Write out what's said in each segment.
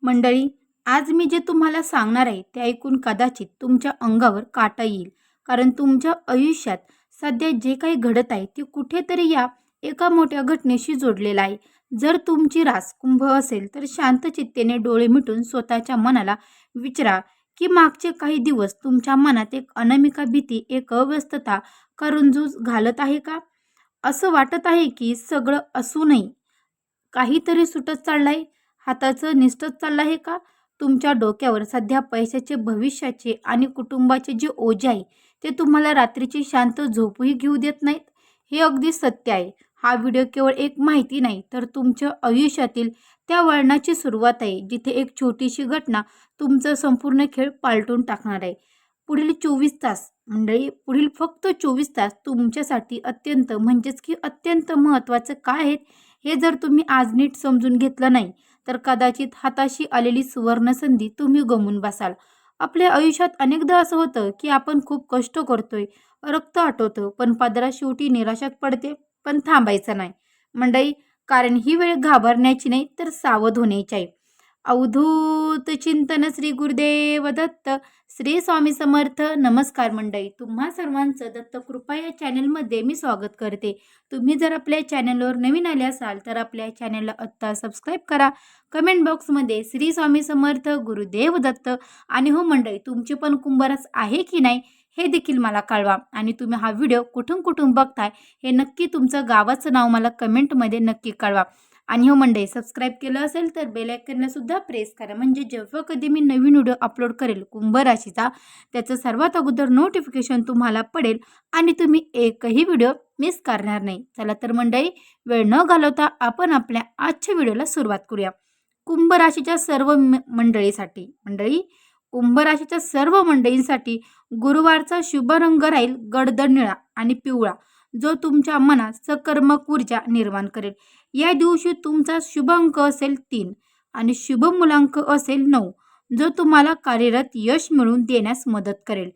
मंडळी, आज मी जे तुम्हाला सांगणार आहे ते ऐकून कदाचित तुमच्या अंगावर काटा येईल. कारण तुमच्या आयुष्यात सध्या जे काही घडत आहे ते कुठेतरी या एका मोठ्या घटनेशी जोडलेलं आहे. जर तुमची रास कुंभ असेल तर शांत चित्तेने डोळे मिटून स्वतःच्या मनाला विचारा की मागचे काही दिवस तुमच्या मनात एक अनामिका भीती, एक अव्यस्तता का रुंजून घालत आहे का? असं वाटत आहे की सगळं असूनही काहीतरी सुटत चाललंय, हाताचं निसटत चाललं आहे का? तुमच्या डोक्यावर सध्या पैशाचे, भविष्याचे आणि कुटुंबाचे जे ओझे आहे, ते तुम्हाला रात्रीची शांत झोपही घेऊ देत नाहीत. हे अगदी सत्य आहे. हा व्हिडिओ केवळ एक माहिती नाही, तर तुमच्या आयुष्यातील त्या वळणाची सुरुवात आहे, जिथे एक छोटीशी घटना तुमचं संपूर्ण खेळ पालटून टाकणार आहे. पुढील 24 तास मंडळी, पुढील फक्त 24 तास तुमच्यासाठी अत्यंत म्हणजेच की अत्यंत महत्त्वाचं काय आहेत, हे जर तुम्ही आज नीट समजून घेतलं नाही, तर कदाचित हाताशी आलेली सुवर्णसंधी तुम्ही गमावून बसाल. आपल्या आयुष्यात अनेकदा असं होतं, की आपण खूप कष्ट करतोय, रक्त आटवतं, पण पदरात शेवटी निराशात पडते. पण थांबायचं नाही मंडळी, कारण ही वेळ घाबरण्याची नाही, तर सावध होण्याची आहे. अवधूत चिंतन श्री गुरुदेव दत्त. श्री स्वामी समर्थ. नमस्कार मंडळी, तुम्हा सर्वांचं दत्त कृपा या चॅनलमध्ये मी स्वागत करते. तुम्ही जर आपल्या चॅनलवर नवीन आले असाल तर आपल्या चॅनलला आत्ता सबस्क्राईब करा. कमेंट बॉक्समध्ये श्री स्वामी समर्थ गुरुदेव दत्त आणि हो मंडळी, तुमची पण कुंभरास आहे की नाही हे देखील मला कळवा. आणि तुम्ही हा व्हिडिओ कुठून कुठून बघताय हे नक्की तुमचं गावाचं नाव मला कमेंटमध्ये नक्की कळवा. आणि हो मंडळी, सबस्क्राईब केलं असेल तर बेल आयकॉनला सुद्धा प्रेस करा, म्हणजे जेव्हा कधी मी नवीन व्हिडिओ अपलोड करेल कुंभ राशीचा, त्याचं सर्वात अगोदर नोटिफिकेशन तुम्हाला पडेल आणि तुम्ही एकही व्हिडिओ मिस करणार नाही. चला तर मंडळी, वेळ न घालवता आपण आपल्या आजच्या व्हिडिओला सुरुवात करूया. कुंभ राशीच्या सर्व मंडळीसाठी मंडळी, कुंभ राशीच्या सर्व मंडळींसाठी गुरुवारचा शुभ रंग राहील गडद निळा आणि पिवळा, जो तुमच्या मनात सकर्मक ऊर्जा निर्माण करेल. या दिवशी तुमचा शुभ अंक असेल 3 आणि शुभ मूलांक असेल 9, जो तुम्हाला कार्यरत यश मिळवून देण्यास मदत करेल.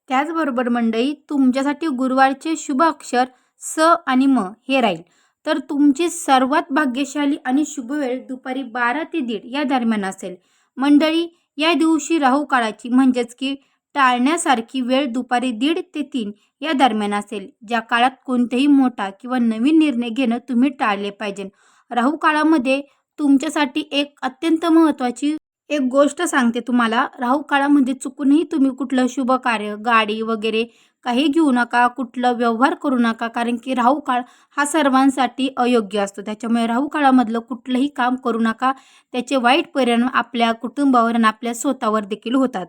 त्याचबरोबर मंडळी, तुमच्यासाठी गुरुवारचे शुभ अक्षर स आणि म हे राहील. तर तुमची सर्वात भाग्यशाली आणि शुभ वेळ दुपारी 12 ते 1:30 या दरम्यान असेल. मंडळी, या दिवशी राहू काळाची म्हणजेच की टाळण्यासारखी वेळ दुपारी 1:30 ते 3 या दरम्यान असेल. ज्या काळात कोणतेही मोठा किंवा नवीन निर्णय घेणं तुम्ही टाळले पाहिजे. राहू काळामध्ये तुमच्यासाठी एक अत्यंत महत्त्वाची एक गोष्ट सांगते तुम्हाला. राहू काळामध्ये चुकूनही तुम्ही कुठलं शुभ कार्य, गाडी वगैरे काही घेऊ नका, कुठलं व्यवहार करू नका, कारण की राहू काळ हा सर्वांसाठी अयोग्य असतो. त्याच्यामुळे राहू काळामधलं कुठलंही काम करू नका. त्याचे वाईट परिणाम आपल्या कुटुंबावर आणि आपल्या स्वतःवर देखील होतात.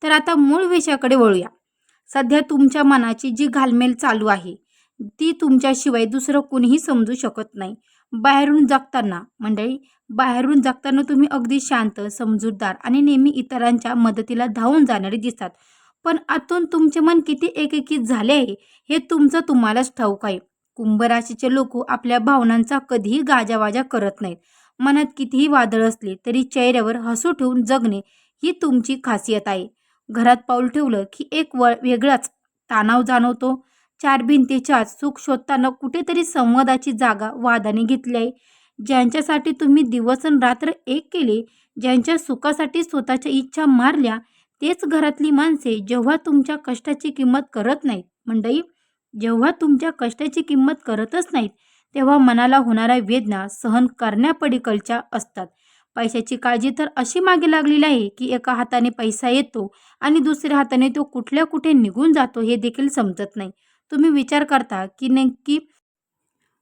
तर आता मूळ विषयाकडे वळूया. सध्या तुमच्या मनाची जी घालमेल चालू आहे, ती तुमच्याशिवाय दुसरं कोणीही समजू शकत नाही. बाहेरून जगताना मंडळी, बाहेरून जगताना तुम्ही अगदी शांत, समजूतदार आणि नेहमी इतरांच्या मदतीला धावून जाणारे दिसतात. पण आतून तुमचे मन किती एकेकीत झाले आहे हे तुमचं तुम्हालाच ठाऊक आहे. कुंभ राशीचे लोक आपल्या भावनांचा कधीही गाजावाजा करत नाहीत. मनात कितीही वादळ असले तरी चेहऱ्यावर हसू ठेवून जगणे ही तुमची खासियत आहे. घरात पाऊल ठेवलं की एक वेगळाच तणाव जाणवतो. चार भिंतीच्या आत सुख शोधताना कुठेतरी संवादाची जागा वादाने घेतली आहे. ज्यांच्यासाठी तुम्ही दिवस आणि रात्र एक केले, ज्यांच्या सुखासाठी स्वतःच्या इच्छा मारल्या, तेच घरातली माणसे जेव्हा तुमच्या कष्टाची किंमत करत नाहीत मंडळी, जेव्हा तुमच्या कष्टाची किंमत करतच नाहीत, तेव्हा मनाला होणाऱ्या वेदना सहन करण्यापलीकडच्या असतात. पैशाची काळजी तर अशी मागे लागलेली आहे की एका हाताने पैसा येतो आणि दुसऱ्या हाताने तो कुठल्या कुठे निघून जातो हे देखील समजत नाही. तुम्ही विचार करता की नक्की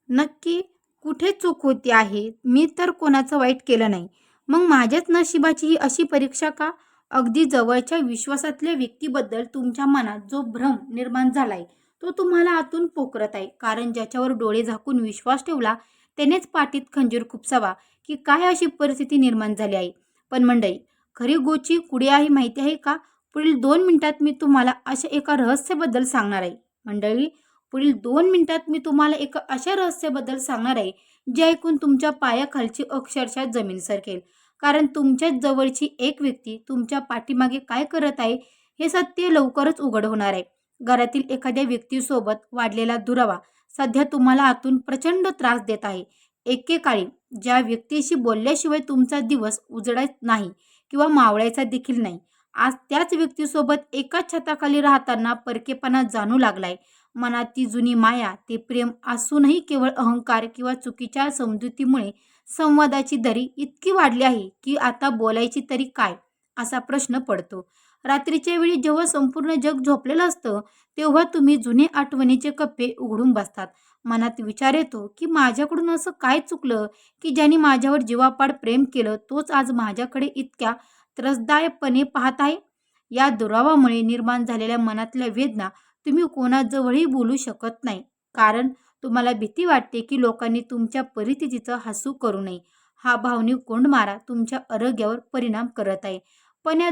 नक्की कुठे चूक होती आहे? मी तर कोणाचं वाईट केलं नाही. मग माझ्याच नशिबाची ही अशी परीक्षा का? अगदी जवळच्या विश्वासातल्या व्यक्तीबद्दल तुमच्या मनात जो भ्रम निर्माण झालाय, तो तुम्हाला आतून पोखरत आहे. कारण ज्याच्यावर डोळे झाकून विश्वास ठेवला, त्यानेच पाठीत खंजीर खुपसावा की काय अशी परिस्थिती निर्माण झाली आहे. पण मंडळी, खरी गोची कुठे आहे माहिती आहे का? पुढील 2 मिनिटात मी तुम्हाला अशा एका रहस्याबद्दल सांगणार आहे. मंडळी, पुढील 2 मिनिटात मी तुम्हाला एका अशा रहस्याबद्दल सांगणार आहे, जे ऐकून तुमच्या पायाखालची अक्षरशः जमीन सरकेल. कारण तुमच्याच जवळची एक व्यक्ती तुमच्या पाठीमागे काय करत आहे, हे सत्य लवकरच उघड होणार आहे. घरातील एखाद्या व्यक्तीसोबत वाढलेला दुरावा सध्या तुम्हाला आतून प्रचंड त्रास देत आहे. एकेकाळी ज्या व्यक्तीशी बोलल्याशिवाय तुमचा दिवस उजळत नाही किंवा मावळायचा देखील नाही. आज त्याच व्यक्तीसोबत एकाच छताखाली राहताना परकेपणा जाणू लागलाय. मनात ती जुनी माया, ते प्रेम असूनही केवळ अहंकार किंवा चुकीच्या समजुतीमुळे संवादाची दरी इतकी वाढली आहे की आता बोलायची तरी काय असा प्रश्न पडतो. रात्रीच्या वेळी जेव्हा संपूर्ण जग झोपलेलं असतं तेव्हा तुम्ही जुने आठवणीचे कप्पे उघडून बसतात. मनात विचार येतो की माझ्याकडून असं काय चुकलं की ज्यांनी माझ्यावर जीवापाड प्रेम केलं तोच आज माझ्याकडे इतक्या त्रसदायकपणे पाहत आहे. या दुरावामुळे निर्माण झालेल्या मनातल्या वेदना तुम्ही कोणाजवळही बोलू शकत नाही. कारण तुम्हाला भीती वाटते की लोकांनी तुमच्या परिस्थितीचं हसू करू नये. हा भावनिक कोंडमारा तुमच्या आरोग्यावर परिणाम करत आहे. पण या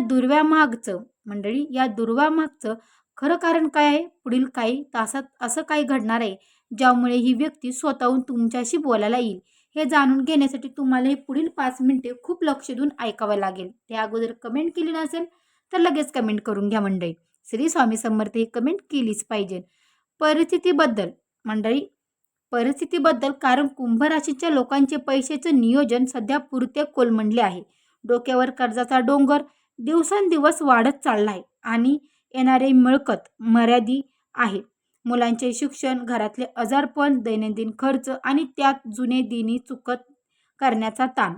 दुर्वामागचं खरं कारण काय आहे? पुढील काही तासात असं काय घडणार आहे ज्यामुळे ही व्यक्ती स्वतःहून तुमच्याशी बोलायला येईल? हे जाणून घेण्यासाठी तुम्हाला हे पुढील 5 मिनिटे खूप लक्ष देऊन ऐकावं लागेल. त्या अगोदर कमेंट केली नसेल तर लगेच कमेंट करून घ्या मंडळी. श्री स्वामी समर्थ ही कमेंट केलीच पाहिजे. परिस्थितीबद्दल मंडळी परिस्थितीबद्दल कारण कुंभ राशीच्या लोकांचे पैशाचं नियोजन सध्या पुरते कोलमडले आहे. डोक्यावर कर्जाचा डोंगर दिवसेंदिवस वाढत चालला आहे आणि येणारे मिळकत मर्यादित आहे. मुलांचे शिक्षण, घरातले आजारपण, दैनंदिन खर्च आणि त्यात जुने देणी चुकत करण्याचा ताण.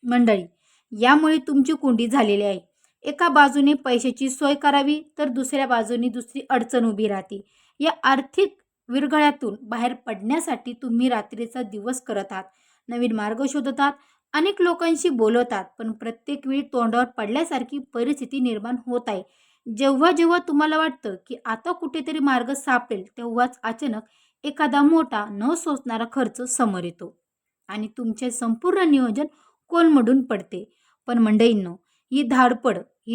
मंडळी, यामुळे तुमची कोंडी झालेली आहे. एका बाजूने पैशाची सोय करावी तर दुसऱ्या बाजूने दुसरी अडचण उभी राहते. या आर्थिक विरघळ्यातून बाहेर पडण्यासाठी तुम्ही रात्रीचा दिवस करत आहात, नवीन मार्ग शोधतात, अनेक लोकांशी बोलवतात, पण प्रत्येक वेळी तोंडावर पडल्यासारखी परिस्थिती निर्माण होत आहे. जेव्हा जेव्हा तुम्हाला वाटतं की आता कुठेतरी मार्ग सापडेल तेव्हाच अचानक एखादा मोठा न सोचणारा खर्च समोर येतो आणि तुमचे संपूर्ण नियोजन कोलमडून पडते. पण मंडळींनो, ही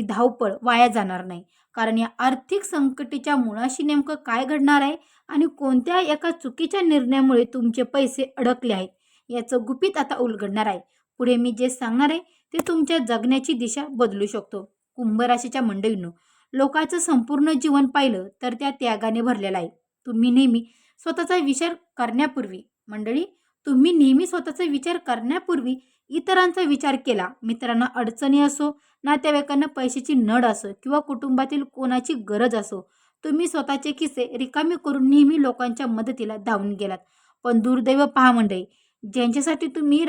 धावपळ वाया जाणार नाही. कारण या आर्थिक संकटाच्या मुळाशी नेमकं काय घडणार आहे आणि कोणत्या एका चुकीच्या निर्णयामुळे तुमचे पैसे अडकले आहेत याचं गुपित आता उलगडणार आहे. पुढे मी जे सांगणार आहे ते तुमच्या जगण्याची दिशा बदलू शकतो. कुंभ राशीच्या मंडळींनो, लोकांचं संपूर्ण जीवन पाहिलं तर त्या त्यागाने भरलेलं आहे. तुम्ही नेहमी स्वतःचा विचार करण्यापूर्वी मंडळी तुम्ही नेहमी स्वतःचा विचार करण्यापूर्वी इतरांचा विचार केला. मित्रांना अडचणी असो, नातेवाईकांना पैशाची नड असो किंवा कुटुंबातील कोणाची गरज असो, तुम्ही स्वतःचे खिसे रिकामे करून नेहमी लोकांच्या मदतीला धावून गेलात. पण दुर्दैव पहा मंडळी, ज्यांच्यासाठी तुम्ही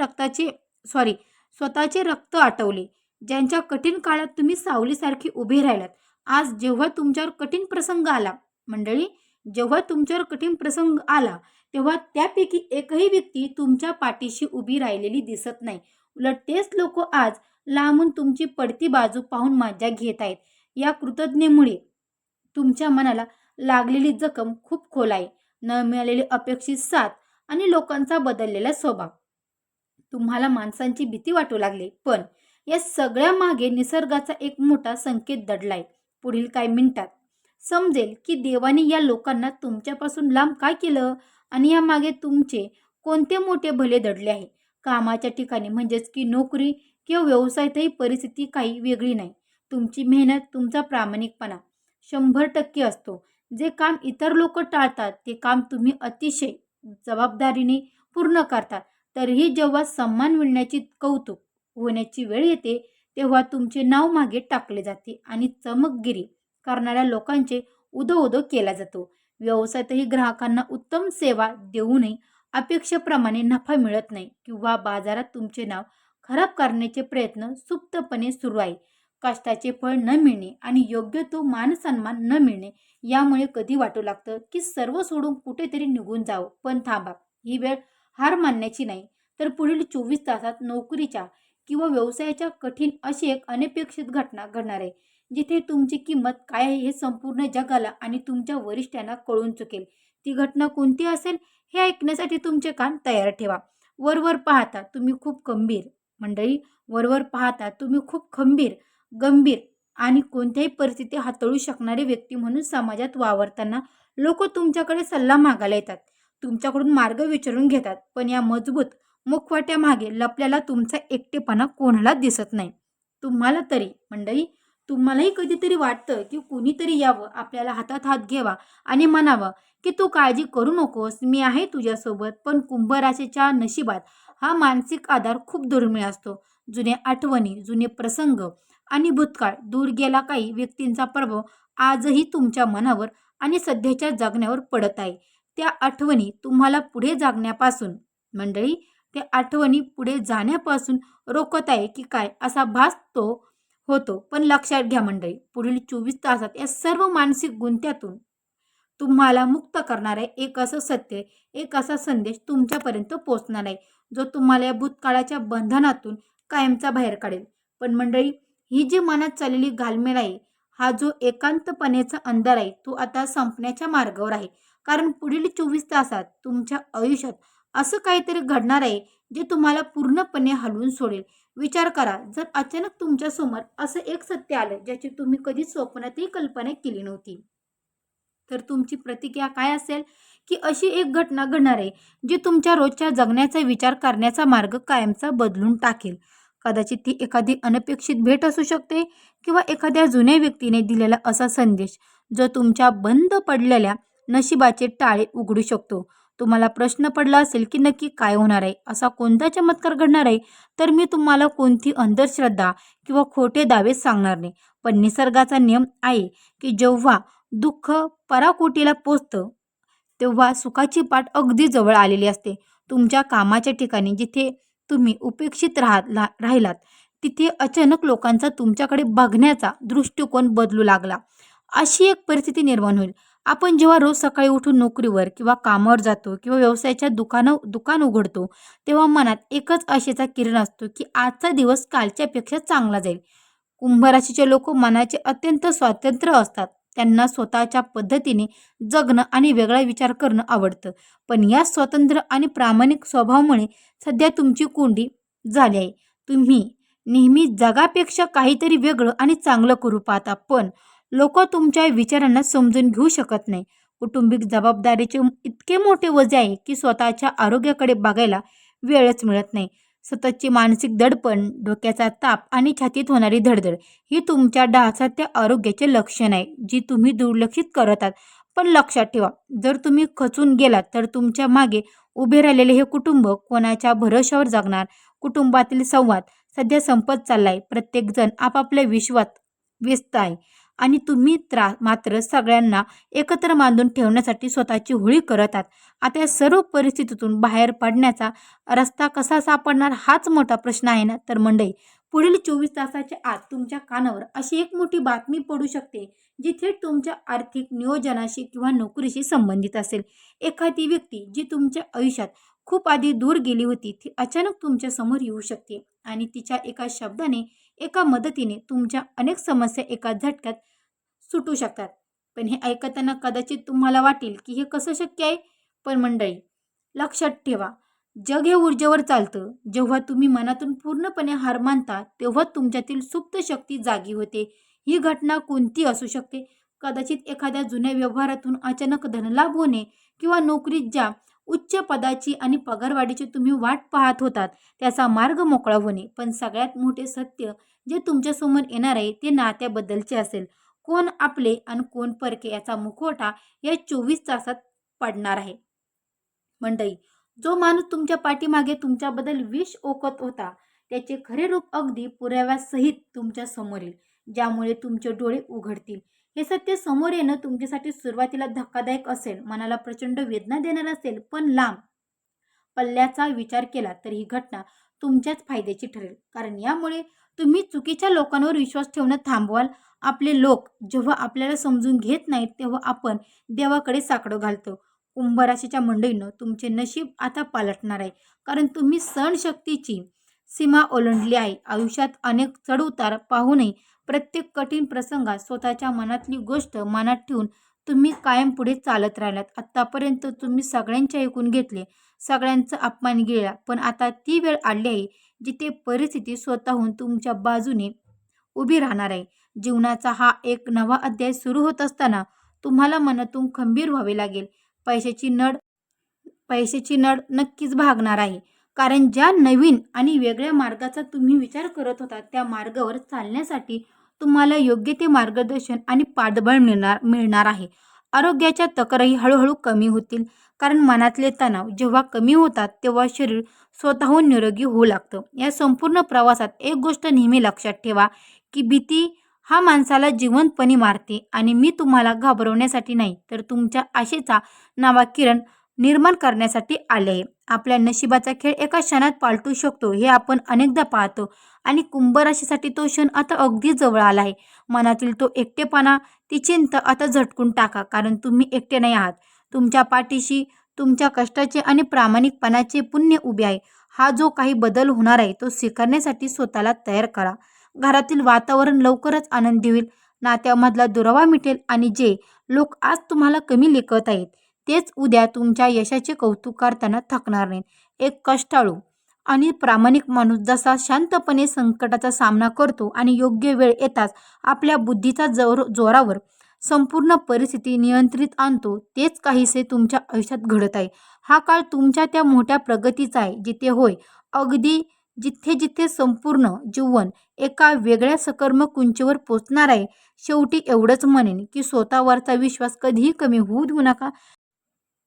स्वतःचे रक्त आटवले, ज्यांच्या कठीण काळात तुम्ही सावलीसारखी उभे राहिलात, आज जेव्हा तुमच्यावर कठीण प्रसंग आला तेव्हा त्यापैकी एकही व्यक्ती तुमच्या पाठीशी उभी राहिलेली दिसत नाही. उलट तेच लोक आज लांबून तुमची पडती बाजू पाहून मजा घेत आहेत. या कृतज्ञतेमुळे तुमच्या मनाला लागलेली जखम खूप खोल आहे. न मिळालेली अपेक्षित साथ आणि लोकांचा बदललेला स्वभाव. तुम्हाला माणसांची भीती वाटू लागली. पण या सगळ्या मागे निसर्गाचा एक मोठा संकेत दडलाय. पुढील काही मिनिटात समजेल की देवाने या लोकांना तुमच्यापासून लांब काय केलं आणि यामागे तुमचे कोणते मोठे भले दडले आहे. कामाच्या ठिकाणी म्हणजेच की नोकरी किंवा व्यवसायातही परिस्थिती काही वेगळी नाही. तुमची मेहनत, तुमचा प्रामाणिकपणा 100% असतो. जे काम इतर लोक टाळतात ते काम तुम्ही अतिशय जबाबदारीने पूर्ण करतात. तरीही जेव्हा सन्मान मिळण्याची, कौतुक होण्याची वेळ येते तेव्हा तुमचे नाव मागे टाकले जाते आणि चमकगिरी करणाऱ्या लोकांचे उदो केला जातो. व्यवसायातही ग्राहकांना उत्तम सेवा देऊनही अपेक्षेप्रमाणे नफा मिळत नाही किंवा बाजारात तुमचे नाव खराब करण्याचे प्रयत्न सुप्तपणे सुरू आहे. कष्टाचे फळ न मिळणे आणि योग्य तो मानसन्मान न मिळणे यामुळे कधी वाटू लागतं की सर्व सोडून कुठेतरी निघून जावं. पण थांबा, ही वेळ हार मानण्याची नाही, तर पुढील 24 तासात नोकरीच्या किंवा व्यवसायाच्या कठीण अशी एक अनपेक्षित घटना घडणार आहे जिथे तुमची किंमत काय आहे हे संपूर्ण जगाला आणि तुमच्या वरिष्ठांना कळून चुकेल. ती घटना कोणती असेल हे ऐकण्यासाठी तुमचे कान तयार ठेवा. वरवर पाहता तुम्ही खूप खंबीर, गंभीर आणि कोणत्याही परिस्थिती हाताळू शकणारे व्यक्ती म्हणून समाजात वावरताना लोक तुमच्याकडे सल्ला मागायला येतात, तुमच्याकडून मार्ग विचारून घेतात. पण या मजबूत मुखवाट्यामागे लपलेला तुमचा एकटेपणा कोणाला दिसत नाही. तुम्हालाही कधीतरी वाटतं की कुणीतरी यावं, आपल्याला हातात हात घ्यावा आणि म्हणावं की तू काळजी करू नकोस, मी आहे तुझ्यासोबत. पण कुंभ राशीच्या नशिबात हा मानसिक आधार खूप दुर्मिळ असतो. जुने आठवणी, जुने प्रसंग आणि भूतकाळ दूर गेला काही व्यक्तींचा प्रभाव आजही तुमच्या मनावर आणि सध्याच्या जगण्यावर पडत आहे. त्या आठवणी तुम्हाला पुढे जगण्यापासून मंडळी त्या आठवणी पुढे जाण्यापासून रोखत आहे की काय असा भास तो होतो. पण लक्षात घ्या मंडळी, पुढील 24 तासात या सर्व मानसिक गुंत्यातून तुम्हाला मुक्त करणारे एक असं सत्य, एक असा संदेश तुमच्यापर्यंत पोहोचणार आहे, जो तुम्हाला या भूतकाळाच्या बंधनातून कायमचा बाहेर काढेल. पण मंडळी, ही जी मनात चाललेली घालमेल आहे, हा जो एकांतपणेचा अंधार आहे, तो आता संपण्याच्या मार्गावर आहे. कारण पुढील 24 तासात तुमच्या आयुष्यात असं काहीतरी घडणार आहे, जे तुम्हाला पूर्णपणे हलवून सोडेल. विचार करा, जर अचानक तुमच्यासमोर असं एक सत्य आलं, ज्याची तुम्ही कधी स्वप्नातही कल्पना केली नव्हती. तर तुमची प्रतिक्रिया काय असेल? की अशी एक घटना घडणार आहे, जी तुमच्या रोजच्या जगण्याचा विचार करण्याचा मार्ग कायमचा बदलून टाकेल. कदाचित ती एखादी अनपेक्षित भेट असू शकते किंवा एखाद्या जुन्या व्यक्तीने दिलेला असा संदेश, जो तुमच्या बंद पडलेल्या नशिबाचे टाळे उघडू शकतो. तुम्हाला प्रश्न पडला असेल की नक्की काय होणार आहे? असा कोणता चमत्कार घडणार आहे? तर मी तुम्हाला कोणती अंधश्रद्धा किंवा खोटे दावे सांगणार नाही. पण निसर्गाचा नियम आहे की जेव्हा दुःख पराकोटीला पोचतं, तेव्हा सुखाची पाठ अगदी जवळ आलेली असते. तुमच्या कामाच्या ठिकाणी जिथे तुम्ही उपेक्षित राहिलात, तिथे अचानक लोकांचा तुमच्याकडे बघण्याचा दृष्टिकोन बदलू लागला. अशी एक परिस्थिती निर्माण होईल. आपण जेव्हा रोज सकाळी उठून नोकरीवर किंवा कामावर जातो किंवा व्यवसायाच्या दुकान उघडतो, तेव्हा मनात एकच आशेचा किरण असतो की आजचा दिवस कालच्यापेक्षा चांगला जाईल. कुंभ राशीचे लोक मनाचे अत्यंत स्वतंत्र असतात. त्यांना स्वतःच्या पद्धतीने जगणं आणि वेगळा विचार करणं आवडतं. पण या स्वतंत्र आणि प्रामाणिक स्वभावामुळे सध्या तुमची कोंडी झाली आहे. तुम्ही नेहमी जगापेक्षा काहीतरी वेगळं आणि चांगलं करू पाहता, पण लोक तुमच्या विचारांना समजून घेऊ शकत नाही. कौटुंबिक जबाबदारीचे इतके मोठे ओझे आहे की स्वतःच्या आरोग्याकडे बघायला वेळच मिळत नाही. सततची मानसिक दडपण, डोक्याचा ताप आणि छातीत होणारी धडधड ही तुमच्या ढासळत्या आरोग्याचे लक्षण आहे, जी तुम्ही दुर्लक्षित करत आहात. पण लक्षात ठेवा, जर तुम्ही खचून गेलात तर तुमच्या मागे उभे राहिलेले हे कुटुंब कोणाच्या भरोश्यावर जगणार? कुटुंबातील संवाद सध्या संपत चाललाय. प्रत्येकजण आपापल्या विश्वात व्यस्त आहे आणि तुम्ही मात्र सगळ्यांना एकत्र बांधून ठेवण्यासाठी स्वतःची होळी करत आहात. आता या सर्व परिस्थितीतून बाहेर पडण्याचा रस्ता कसा सापडणार हाच मोठा प्रश्न आहे ना. तर मंडळी, पुढील 24 तासाच्या आत तुमच्या कानावर अशी एक मोठी बातमी पडू शकते, जी थेट तुमच्या आर्थिक नियोजनाशी किंवा नोकरीशी संबंधित असेल. एखादी व्यक्ती जी तुमच्या आयुष्यात खूप आधी दूर गेली होती, ती अचानक तुमच्या समोर येऊ शकते आणि तिच्या एका शब्दाने, एका मदतीने तुमच्या अनेक समस्या एका झटक्यात सुटू शकतात. पण हे ऐकताना कदाचित तुम्हाला वाटेल की हे कसं शक्य आहे? पण मंडळी, लक्षात ठेवा, जग हे ऊर्जेवर चालतं. जेव्हा तुम्ही मनातून पूर्णपणे हार मानता, तेव्हा तुमच्यातील सुप्त शक्ती जागी होते. ही घटना कोणती असू शकते? कदाचित एखाद्या जुन्या व्यवहारातून अचानक धनलाभ होणे किंवा नोकरीत ज्या उच्च पदाची आणि पगारवाढीची तुम्ही वाट पाहत होतात, त्याचा मार्ग मोकळा होणे. पण सगळ्यात मोठे सत्य जे तुमच्यासमोर येणार आहे, ते नात्याबद्दलचे असेल. कोण आपले आणि कोण परके याचा मुखवटा या 24 तासात पडणार आहे. मंडळी, जो माणूस तुमच्या पाठीमागे तुमच्याबद्दल विष ओकत होता, त्याचे खरे रूप अगदी पुराव्यासहित तुमच्या समोर येईल, ज्यामुळे तुमचे डोळे उघडतील. हे सत्य समोर येणं तुमच्यासाठी सुरुवातीला धक्कादायक असेल, मनाला प्रचंड वेदना देणार असेल, पण लांब पल्ल्याचा विचार केला तर ही घटना तुमच्याच फायद्याची ठरेल. कारण यामुळे तुम्ही चुकीच्या लोकांवर विश्वास ठेवणं थांबवाल. आपले लोक जेव्हा आपल्याला समजून घेत नाहीत, तेव्हा आपण देवाकडे साकडं घालतो. कुंभ राशीच्या मंडळींनो, तुमचे नशीब आता पालटणार आहे. कारण तुम्ही सहनशक्तीची सीमा ओलांडली आहे. आयुष्यात अनेक चढउतार पाहूनही प्रत्येक कठीण प्रसंगात स्वतःच्या मनातली गोष्ट मनात ठेवून तुम्ही कायम पुढे चालत राहिलात. आत्तापर्यंत तुम्ही सगळ्यांचे ऐकून घेतले, सगळ्यांचा अपमान गिळला, पण आता ती वेळ आली आहे जिथे परिस्थिती स्वतःहून तुमच्या बाजूने उभी राहणार आहे. जीवनाचा हा एक नवा अध्याय सुरू होत असताना तुम्हाला मनातून खंबीर व्हावे लागेल. पैशाची नड पैशाची नड नक्कीच भागणार आहे. कारण ज्या नवीन आणि वेगळ्या मार्गाचा तुम्ही विचार करत होता, त्या मार्गावर चालण्यासाठी तुम्हाला योग्य ते मार्गदर्शन आणि पाठबळ मिळणार आहे. आरोग्याच्या तक्रारी हळूहळू कमी होतील. कारण मनातले तणाव जेव्हा कमी होतात तेव्हा शरीर स्वतःहून निरोगी होऊ लागतं. या संपूर्ण प्रवासात एक गोष्ट नेहमी लक्षात ठेवा की भीती हा माणसाला जिवंतपणे मारते आणि मी तुम्हाला घाबरवण्यासाठी नाही तर तुमच्या आशेचा नवा किरण निर्माण करण्यासाठी आले आहे. आपल्या नशिबाचा खेळ एका क्षणात पालटू शकतो हे आपण अनेकदा पाहतो आणि कुंभ राशीसाठी तो क्षण आता अगदी जवळ आला आहे. मनातील तो एकटेपणा, ती चिंता आता झटकून टाका कारण तुम्ही एकटे नाही आहात. तुमच्या पाठीशी तुमच्या कष्टाचे आणि प्रामाणिकपणाचे पुण्य उभे आहे. हा जो काही बदल होणार आहे तो स्वीकारण्यासाठी स्वतःला तयार करा. घरातील वातावरण लवकरच आनंदी होईल, नात्यामधला दुरावा मिटेल आणि जे लोक आज तुम्हाला कमी लेखत आहेत तेच उद्या तुमच्या यशाचे कौतुक करताना थकणार नाहीत. एक कष्टाळू आणि प्रामाणिक माणूस जसा शांतपणे संकटाचा सामना करतो आणि योग्य वेळ येताच आपल्या बुद्धीचा जोरावर संपूर्ण परिस्थिती नियंत्रित आणतो, तेच काहीसे तुमच्या आयुष्यात घडत आहे. हा काळ तुमच्या त्या मोठ्या प्रगतीचा आहे जिथे होय अगदी जिथे जिथे संपूर्ण जीवन एका वेगळ्या सकर्मक उंचीवर पोचणार आहे. शेवटी एवढंच म्हणेन की स्वतःवरचा विश्वास कधीही कमी होऊ देऊ नका.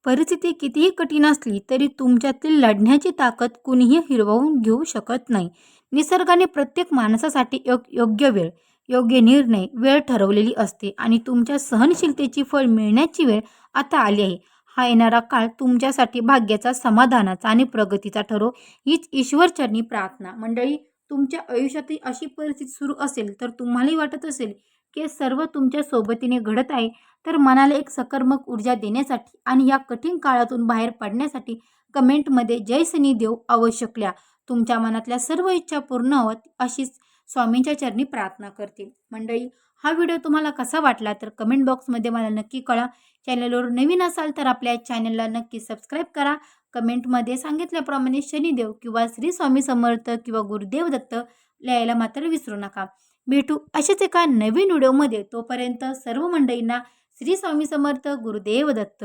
परिस्थिती कितीही कठीण असली तरी तुमच्यातील लढण्याची ताकद कुणीही हिरवून घेऊ शकत नाही. निसर्गाने प्रत्येक माणसासाठी योग्य वेळ, योग्य निर्णय, वेळ ठरवलेली असते आणि तुमच्या सहनशीलतेची फळ मिळण्याची वेळ आता आली आहे. हा येणारा काळ तुमच्यासाठी भाग्याचा, समाधानाचा आणि प्रगतीचा ठरो, हीच ईश्वरचरणी प्रार्थना. मंडळी, तुमच्या आयुष्यातही अशी परिस्थिती सुरू असेल तर तुम्हालाही वाटत असेल की सर्व तुमच्या सोबतीने घडत आहे, तर मनाला एक सकारात्मक ऊर्जा देण्यासाठी आणि या कठीण काळातून बाहेर पडण्यासाठी कमेंटमध्ये जय शनी देव अवश्य लिहा. तुमच्या मनातल्या सर्व इच्छा पूर्ण व्हाव्यात अशीच स्वामींच्या चरणी प्रार्थना करते. मंडळी, हा व्हिडिओ तुम्हाला कसा वाटला तर कमेंट बॉक्समध्ये मला नक्की कळवा. चॅनलवर नवीन असाल तर आपल्या चॅनलला नक्की सबस्क्राईब करा. कमेंटमध्ये सांगितल्याप्रमाणे शनिदेव किंवा श्री स्वामी समर्थ किंवा गुरुदेव दत्त लिहायला मात्र विसरू नका. भेटू अशाच एका नवीन व्हिडिओमध्ये. तोपर्यंत सर्व मंडळींना श्री स्वामी समर्थ, गुरुदेव दत्त.